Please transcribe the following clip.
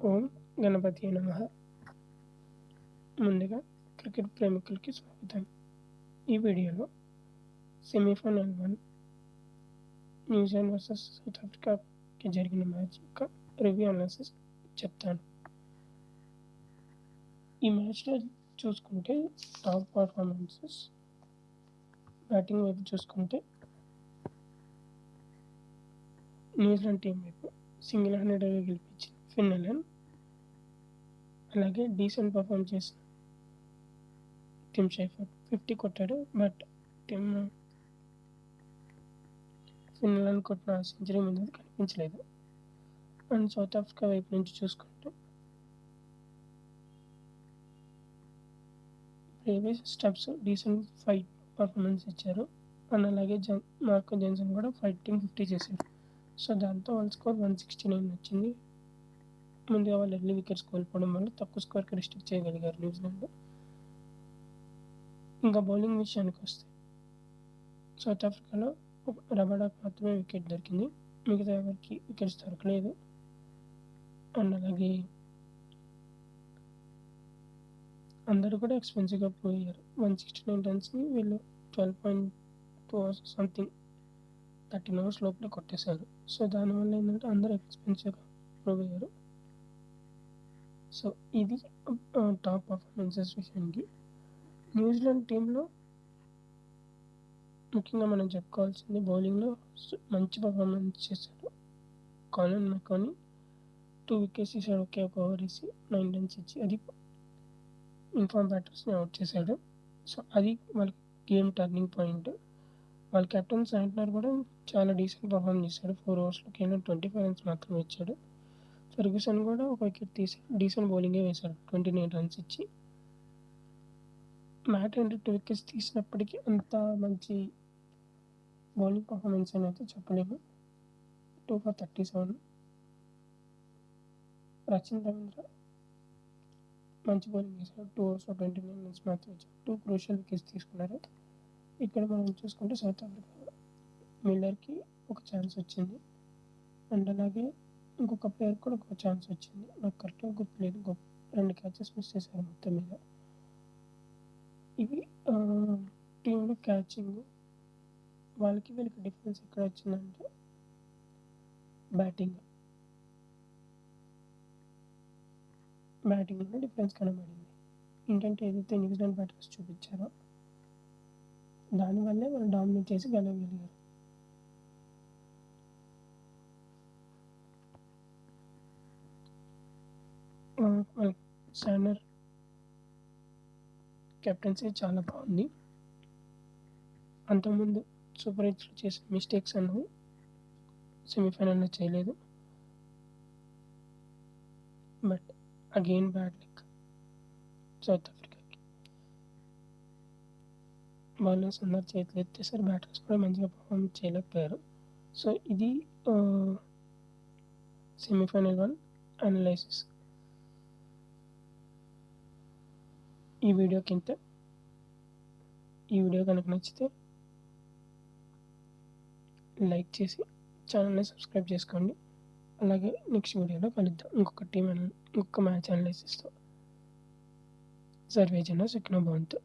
ఓం గణపతియే నమః. ముందుగా క్రికెట్ ప్రేమికులకి స్వాగతం. ఈ వీడియోలో సెమీఫైనల్ 1 న్యూజిలాండ్ వర్సెస్ సౌత్ ఆఫ్రికాకి జరిగిన మ్యాచ్ యొక్క రివ్యూ అనాలిసిస్ చెప్తాను. ఈ మ్యాచ్లో చూసుకుంటే టాప్ పర్ఫార్మెన్సెస్ బ్యాటింగ్ వైపు చూసుకుంటే న్యూజిలాండ్ టీం వైపు సింగిల్ హ్యాండెడ్గా గెలిపించిన ఫిన్ ఎలెన్, అలాగే డీసెంట్ పర్ఫామ్ చేసిన టిమ్ షైఫర్డ్ 50 కొట్టాడు. బట్ ఫిన్ ఎలెన్ కొట్టిన సెంచరీ ముందు కనిపించలేదు. అండ్ సౌత్ ఆఫ్రికా వైపు నుంచి చూసుకుంటే previous steps decent fight performance ఇచ్చారు. అండ్ అలాగే మార్కో జెన్సన్ కూడా ఫైటింగ్ 50 చేశారు. సో దాంతో వాళ్ళ స్కోర్ 169 వచ్చింది. ముందుగా వాళ్ళు ఎర్లీ వికెట్స్ కోల్పోవడం వల్ల తక్కువ స్కోర్కి రిస్ట్రిక్ట్ చేయగలిగారు న్యూజిలాండ్. ఇంకా బౌలింగ్ విషయానికి వస్తే సౌత్ ఆఫ్రికాలో రబాడాకు మాత్రమే వికెట్ దొరికింది. మిగతా ఎవరికి వికెట్స్ దొరకలేదు. అండ్ అలాగే అందరూ కూడా ఎక్స్పెన్సివ్గా పోయారు. 169 రన్స్ని వీళ్ళు 12.2 అవర్స్ సంథింగ్ 13 అవర్స్ లోపల కొట్టేశారు. సో దానివల్ల ఏంటంటే అందరూ ఎక్స్పెన్సివ్గా ప్రూవ్ అయ్యారు. సో ఇది టాప్ పర్ఫార్మెన్సెస్ విషయానికి. న్యూజిలాండ్ టీంలో ముఖ్యంగా మనం చెప్పుకోవాల్సింది బౌలింగ్లో మంచి పర్ఫార్మెన్స్ చేశారు. కాలిన్ మెకానీ 2 వికెట్స్ తీసాడు. ఒకే ఒక ఓవర్ వేసి 9 రన్స్ ఇచ్చి అది ఇన్ఫార్మ్ బ్యాటర్స్ని అవుట్ చేశాడు. సో అది వాళ్ళ గేమ్ టర్నింగ్ పాయింట్. వాళ్ళ కెప్టెన్ శాంట్నర్ కూడా చాలా డీసెంట్ పర్ఫామ్ చేశాడు. 4 ఓవర్స్లో కేవలం 25 రన్స్ మాత్రమే ఇచ్చాడు. ఫెర్గ్యూసన్ కూడా ఒక వికెట్ తీసి డీసెంట్ బౌలింగే వేశాడు, 29 రన్స్ ఇచ్చి. మ్యాట్ హెన్రీ 2 వికెట్స్ తీసినప్పటికీ అంత మంచి బౌలింగ్ పర్ఫార్మెన్స్ అని అయితే చెప్పలేము. 2 for 37. రచిన్ రవీంద్ర మంచి బౌలింగ్ చేశాడు. 2 ఓవర్స్లో 29 రన్స్ మాత్రం ఇచ్చాడు. 2 క్రూషియల్ వికెట్స్ తీసుకున్నారు. ఇక్కడ మనం చూసుకుంటే సౌత్ ఆఫ్రికా మిల్లర్కి ఒక ఛాన్స్ వచ్చింది. అండ్ అలాగే ఇంకొక ప్లేయర్ కూడా ఒక ఛాన్స్ వచ్చింది. నాకు కరెక్ట్గా గుర్తులేదు. 2 క్యాచెస్ మిస్ చేశారు మొత్తం మీద. ఇవి టీంలో క్యాచింగ్. వాళ్ళకి వీళ్ళకి డిఫరెన్స్ ఎక్కడ వచ్చిందంటే బ్యాటింగ్లో డిఫరెన్స్ కనబడింది. ఏంటంటే ఏదైతే న్యూజిలాండ్ బ్యాటర్స్ చూపించారో దానివల్లే వాళ్ళు డామినేట్ చేసి గెలవగలిగారు. వాళ్ళ శాంట్నర్ కెప్టెన్సీ చాలా బాగుంది. అంతకుముందు సూపర్ ఎయిట్స్లో చేసిన మిస్టేక్స్ అన్నవి సెమీఫైనల్లో చేయలేదు. But again bad luck south ఆఫ్రికాకి. బౌలర్స్ అందరు చేతులు ఎత్తేసారు. బ్యాటర్స్ కూడా మంచిగా పర్ఫామ్ చేయలేకపోయారు. సో ఇది సెమీఫైనల్ 1 అనలైసిస్. ఈ వీడియో కనుక నచ్చితే లైక్ చేసి ఛానల్ని సబ్స్క్రైబ్ చేసుకోండి. అలాగే నెక్స్ట్ వీడియోలో కలుద్దాం ఇంకొక మ్యాచ్ అనలైసిస్తో. సర్వే జన సుఖినో భవంతు.